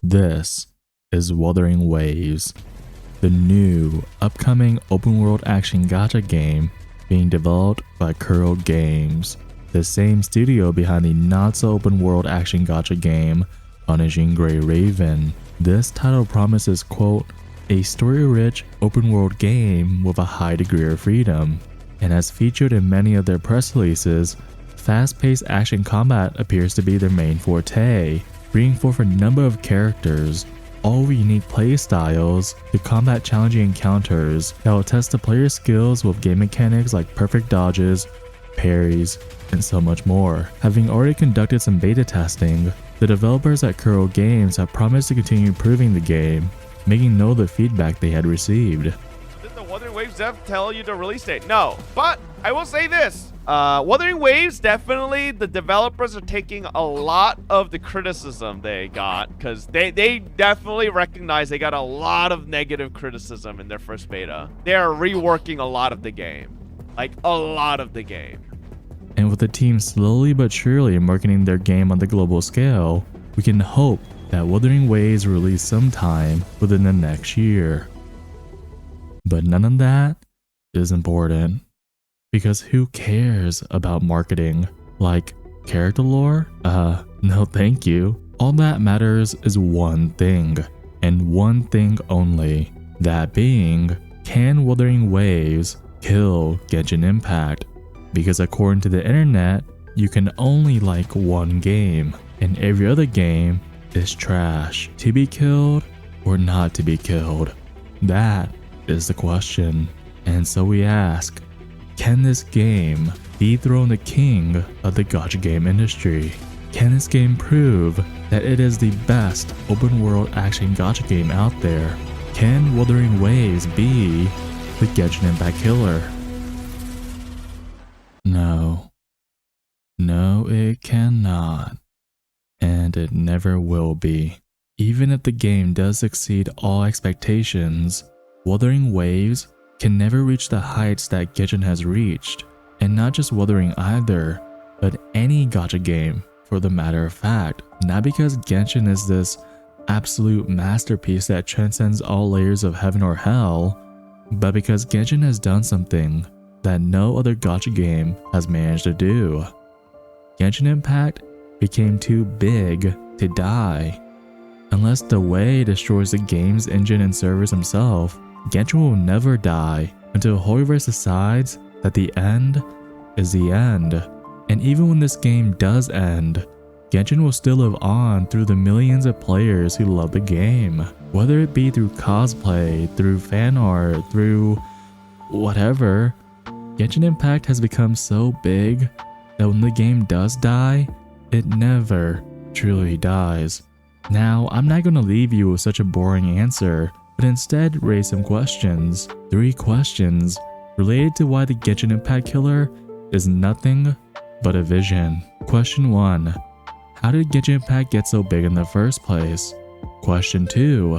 This is Wuthering Waves, the new, upcoming open-world action gacha game being developed by Kuro Games, the same studio behind the not-so-open-world action gacha game Punishing Grey Raven. This title promises, quote, a story-rich, open-world game with a high degree of freedom, and as featured in many of their press releases, fast-paced action combat appears to be their main forte, bringing forth a number of characters, all with unique playstyles to combat challenging encounters that will test the player's skills with game mechanics like perfect dodges, parries, and so much more. Having already conducted some beta testing, the developers at Kuro Games have promised to continue improving the game, making known the feedback they had received. Did the Wuthering Waves dev tell you the release date? No, but I will say this. Wuthering Waves, definitely the developers are taking a lot of the criticism they got, because they definitely recognize they got a lot of negative criticism in their first beta. They are reworking a lot of the game, like a lot of the game. And with the team slowly but surely marketing their game on the global scale, we can hope that Wuthering Waves release sometime within the next year. But none of that is important. Because who cares about marketing? Like, character lore? No thank you. All that matters is one thing, and one thing only. That being, can Wuthering Waves kill Genshin Impact? Because according to the internet, you can only like one game, and every other game is trash. To be killed or not to be killed? That is the question. And so we ask, can this game dethrone the king of the gacha game industry? Can this game prove that it is the best open-world action gacha game out there? Can Wuthering Waves be the Genshin Impact killer? No. No, it cannot. And it never will be. Even if the game does exceed all expectations, Wuthering Waves can never reach the heights that Genshin has reached, and not just Wuthering either, but any gacha game for the matter of fact, not because Genshin is this absolute masterpiece that transcends all layers of heaven or hell, but because Genshin has done something that no other gacha game has managed to do. Genshin Impact became too big to die. Unless the Way destroys the game's engine and servers himself, Genshin will never die until Hoyoverse decides that the end is the end. And even when this game does end, Genshin will still live on through the millions of players who love the game. Whether it be through cosplay, through fan art, through whatever, Genshin Impact has become so big that when the game does die, it never truly dies. Now, I'm not going to leave you with such a boring answer, but instead raise some questions. 3 questions related to why the Genshin Impact killer is nothing but a vision. Question 1. How did Genshin Impact get so big in the first place? Question 2.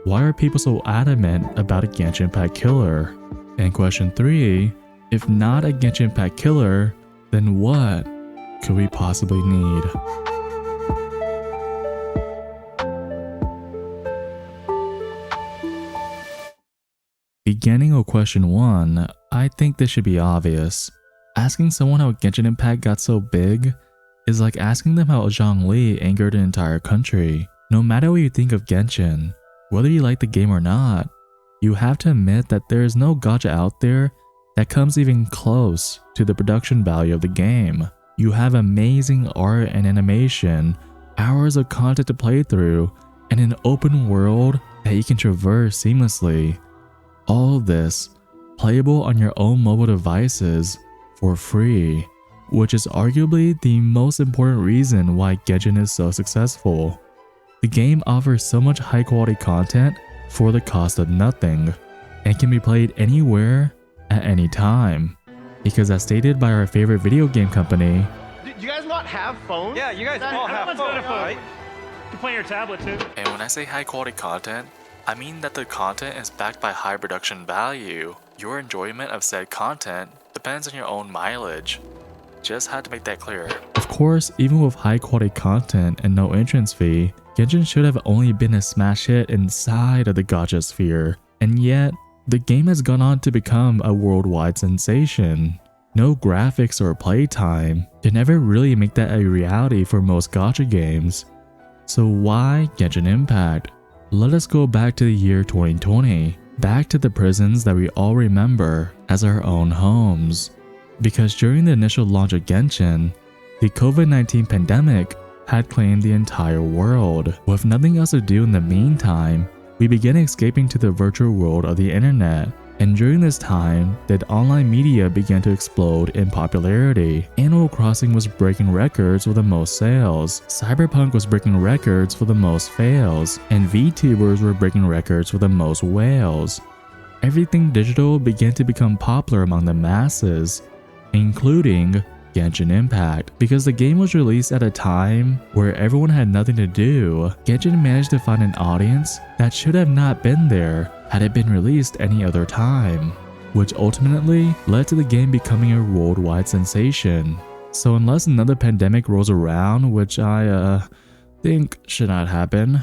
Why are people so adamant about a Genshin Impact killer? And question 3. If not a Genshin Impact killer, then what could we possibly need? Beginning with question 1, I think this should be obvious. Asking someone how Genshin Impact got so big is like asking them how Zhongli angered an entire country. No matter what you think of Genshin, whether you like the game or not, you have to admit that there is no gacha out there that comes even close to the production value of the game. You have amazing art and animation, hours of content to play through, and an open world that you can traverse seamlessly. All of this playable on your own mobile devices for free, which is arguably the most important reason why Genshin is so successful. The game offers so much high quality content for the cost of nothing, and can be played anywhere at any time. Because as stated by our favorite video game company, Do you guys not have phones? Yeah, you guys all have phones, right? You can play your tablet too. and when I say high quality content, I mean that the content is backed by high production value. Your enjoyment of said content depends on your own mileage. Just had to make that clear. Of course, even with high quality content and no entrance fee, Genshin should have only been a smash hit inside of the gacha sphere, and yet, the game has gone on to become a worldwide sensation. No graphics or playtime can ever really make that a reality for most gacha games. So why Genshin Impact? Let us go back to the year 2020, back to the prisons that we all remember as our own homes. Because during the initial launch of Genshin, the COVID-19 pandemic had claimed the entire world. With nothing else to do in the meantime, we began escaping to the virtual world of the internet. And during this time, that online media began to explode in popularity. Animal Crossing was breaking records for the most sales, Cyberpunk was breaking records for the most fails, and VTubers were breaking records for the most whales. Everything digital began to become popular among the masses, including Genshin Impact. Because the game was released at a time where everyone had nothing to do, Genshin managed to find an audience that should have not been there had it been released any other time, which ultimately led to the game becoming a worldwide sensation. So unless another pandemic rolls around, which I think should not happen,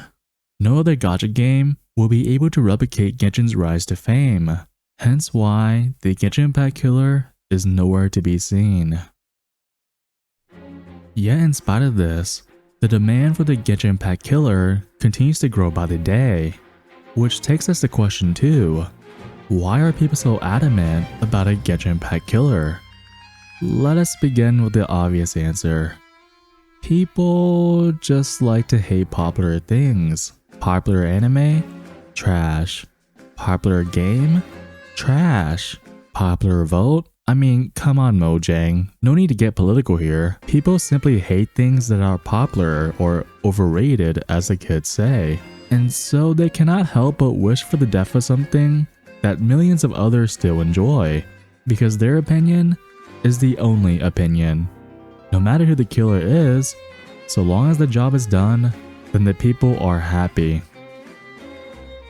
no other gacha game will be able to replicate Genshin's rise to fame. Hence why the Genshin Impact Killer is nowhere to be seen. Yet in spite of this, the demand for the Genshin Impact Killer continues to grow by the day. Which takes us to question 2. Why are people so adamant about a Genshin Impact Killer? Let us begin with the obvious answer. People just like to hate popular things. Popular anime? Trash. Popular game? Trash. Popular vote? I mean, come on Mojang, no need to get political here. People simply hate things that are popular or overrated, as the kids say. And so they cannot help but wish for the death of something that millions of others still enjoy, because their opinion is the only opinion. No matter who the killer is, so long as the job is done, then the people are happy.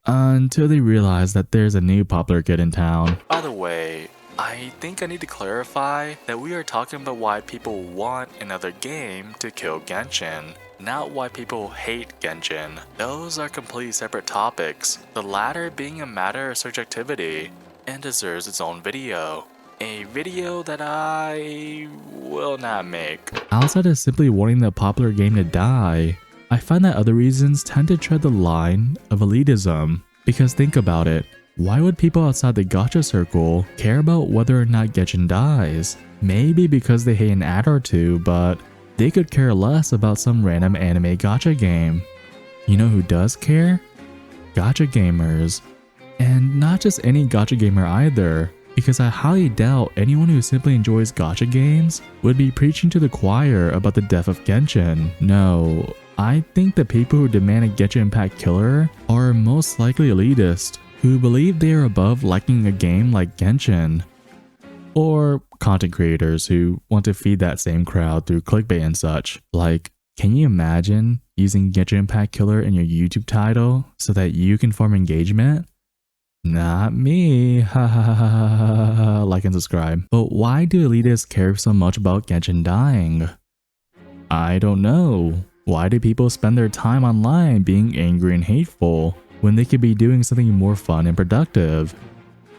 Until they realize that there's a new popular kid in town. By the way, I think I need to clarify that we are talking about why people want another game to kill Genshin, not why people hate Genshin. Those are completely separate topics, the latter being a matter of subjectivity and deserves its own video. A video that I will not make. Outside of simply wanting the popular game to die, I find that other reasons tend to tread the line of elitism. Because think about it, why would people outside the gacha circle care about whether or not Genshin dies? Maybe because they hate an ad or two, but they could care less about some random anime gacha game. You know who does care? Gacha gamers. And not just any gacha gamer either, because I highly doubt anyone who simply enjoys gacha games would be preaching to the choir about the death of Genshin. No, I think the people who demand a Genshin Impact Killer are most likely elitist, who believe they are above liking a game like Genshin. Or content creators who want to feed that same crowd through clickbait and such. Like, can you imagine using Genshin Impact Killer in your YouTube title so that you can farm engagement? Not me, ha ha ha ha ha, like and subscribe. But why do elitists care so much about Genshin dying? I don't know. Why do people spend their time online being angry and hateful when they could be doing something more fun and productive?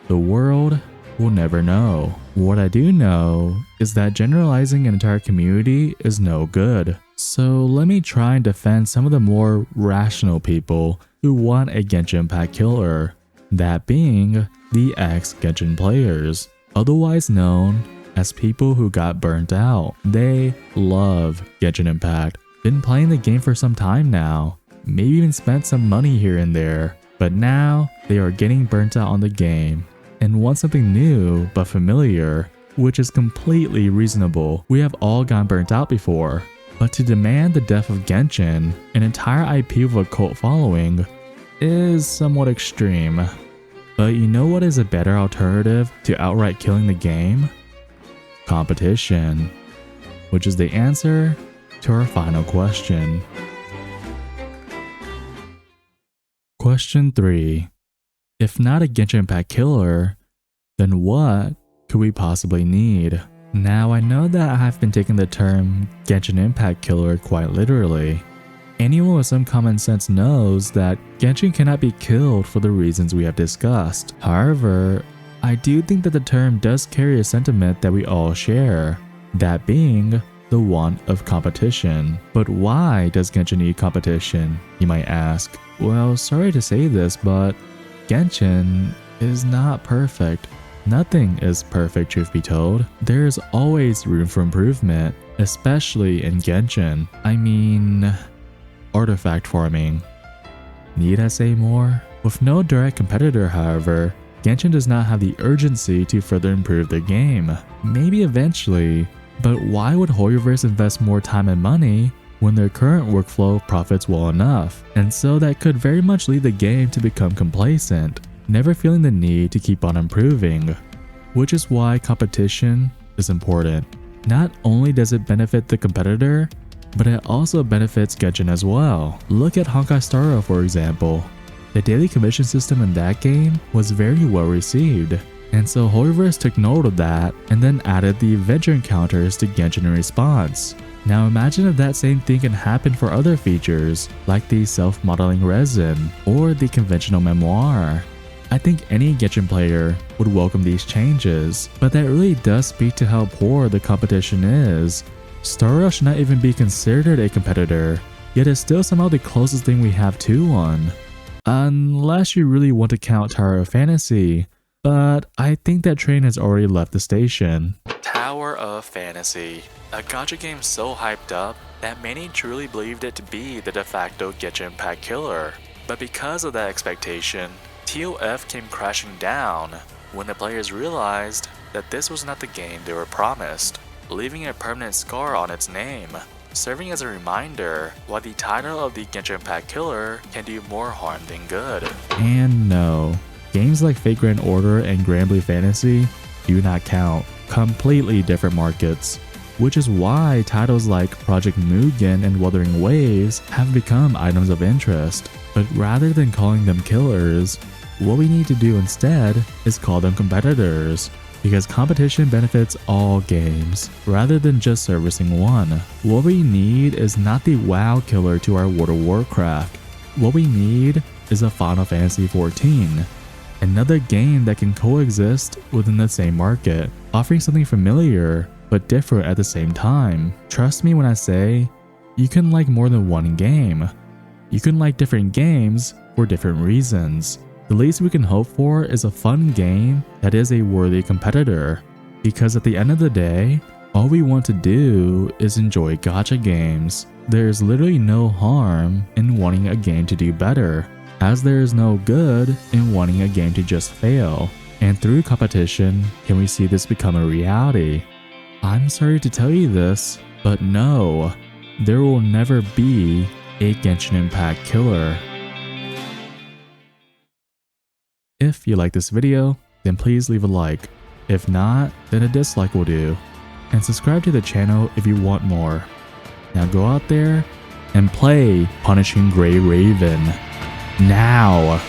The world will never know. What I do know is that generalizing an entire community is no good. So let me try and defend some of the more rational people who want a Genshin Impact Killer. That being the ex-Genshin players, otherwise known as people who got burnt out. They love Genshin Impact, been playing the game for some time now, maybe even spent some money here and there, but now they are getting burnt out on the game and want something new but familiar, which is completely reasonable. We have all gotten burnt out before, but to demand the death of Genshin, an entire IP with a cult following, is somewhat extreme. But you know what is a better alternative to outright killing the game? Competition, which is the answer to our final question. Question 3. If not a Genshin Impact Killer, then what could we possibly need? Now I know that I have been taking the term Genshin Impact Killer quite literally, Anyone with some common sense knows that Genshin cannot be killed for the reasons we have discussed. However, I do think that the term does carry a sentiment that we all share, that being the want of competition. But why does Genshin need competition, you might ask? Well, sorry to say this, but Genshin is not perfect. Nothing is perfect, truth be told. There is always room for improvement, especially in Genshin. I mean, artifact farming. Need I say more? With no direct competitor, however, Genshin does not have the urgency to further improve the game. Maybe eventually, but why would Hoyoverse invest more time and money when their current workflow profits well enough? And so that could very much lead the game to become complacent, never feeling the need to keep on improving. Which is why competition is important. Not only does it benefit the competitor, but it also benefits Genshin as well. Look at Honkai Star Rail, for example. The daily commission system in that game was very well received, and so Hoyoverse took note of that and then added the adventure encounters to Genshin in response. Now imagine if that same thing can happen for other features, like the self-modeling resin or the conventional memoir. I think any Genshin player would welcome these changes, but that really does speak to how poor the competition is. Star Rail should not even be considered a competitor, yet it's still somehow the closest thing we have to one. Unless you really want to count Tower of Fantasy, but I think that train has already left the station. Tower of Fantasy, a gacha game so hyped up that many truly believed it to be the de facto Genshin Impact killer. But because of that expectation, TOF came crashing down when the players realized that this was not the game they were promised, leaving a permanent scar on its name, serving as a reminder why the title of the Genshin Impact killer can do more harm than good. And no, games like Fate Grand Order and Granblue Fantasy do not count. Completely different markets. Which is why titles like Project Mugen and Wuthering Waves have become items of interest. But rather than calling them killers, what we need to do instead is call them competitors, because competition benefits all games, rather than just servicing one. What we need is not the WoW killer to our World of Warcraft. What we need is a Final Fantasy XIV, another game that can coexist within the same market, offering something familiar but different at the same time. Trust me when I say, you can like more than one game. You can like different games for different reasons. The least we can hope for is a fun game that is a worthy competitor, because at the end of the day, all we want to do is enjoy gacha games. There is literally no harm in wanting a game to do better, as there is no good in wanting a game to just fail. And through competition, can we see this become a reality? I'm sorry to tell you this, but no, there will never be a Genshin Impact killer. If you like this video, then please leave a like. If not, then a dislike will do. And subscribe to the channel if you want more. Now go out there and play Punishing Grey Raven. Now!